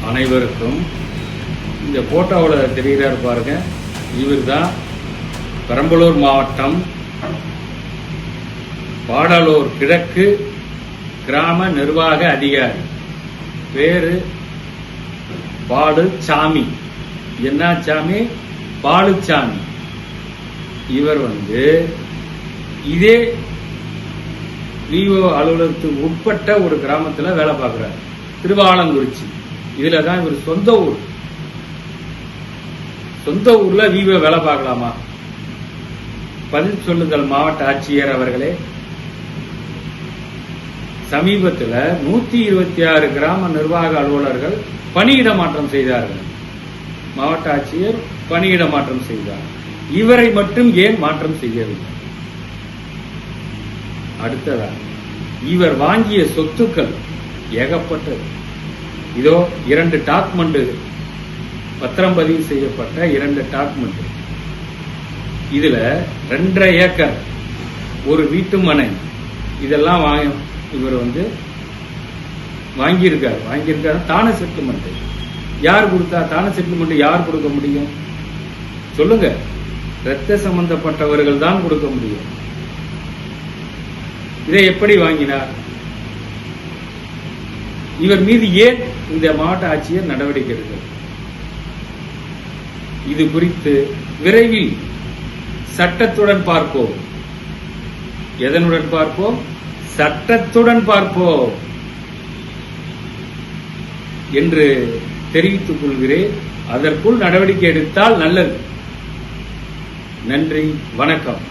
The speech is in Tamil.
அனைவருக்கும் இந்த போட்டோவில் தெரிகிறார் பாருங்க, இவர் தான் பெரம்பலூர் மாவட்டம் பாடாலூர் கிழக்கு கிராம நிர்வாக அதிகாரி. பேரு பாலுச்சாமி. என்ன சாமி? பாலுச்சாமி. இவர் இதே விஓ அலுவலகத்துக்கு உட்பட்ட ஒரு கிராமத்தில் வேலை பார்க்கிறார், திருவாலங்குறிச்சி. இதுல தான் இவர் சொந்த ஊர். சொந்த ஊர்ல விஓ வேலை பார்க்கலாமா? பதில் சொல்லுங்கள் மாவட்ட ஆட்சியர் அவர்களே. சமீபத்தில் 126 கிராம நிர்வாக அலுவலர்கள் பணியிட மாற்றம் செய்தார்கள். மாவட்ட ஆட்சியர் பணியிட மாற்றம் செய்தார். இவரை மட்டும் ஏன் மாற்றம் செய்யவில்லை? அடுத்ததா, இவர் வாங்கிய சொத்துக்கள் ஏகப்பட்டது. இதோ 2 டாக்குமெண்ட், பத்திரம் பதிவு செய்யப்பட்ட 2 டாக்குமெண்ட். இதுல 2.5 ஏக்கர் ஒரு வீட்டு மனை, இதெல்லாம் இவர் வாங்கியிருக்காரு. தான செட்டில்மெண்ட் யார் கொடுத்தா? தான செட்டில்மெண்ட் யார் கொடுக்க முடியும் சொல்லுங்க? ரத்த சம்பந்தப்பட்டவர்கள் தான் கொடுக்க முடியும். இதை எப்படி வாங்கினார்? இவர் மீது ஏன் இந்த மாவட்ட ஆட்சியர் நடவடிக்கை எடுக்கிறார்? இது குறித்து விரைவில் சட்டத்துடன் பார்ப்போம். எதனுடன் பார்ப்போம்? சட்டத்துடன் பார்ப்போம் என்று தெரிவித்துக் கொள்கிறேன். அதற்குள் நடவடிக்கை எடுத்தால் நல்லது. நன்றி, வணக்கம்.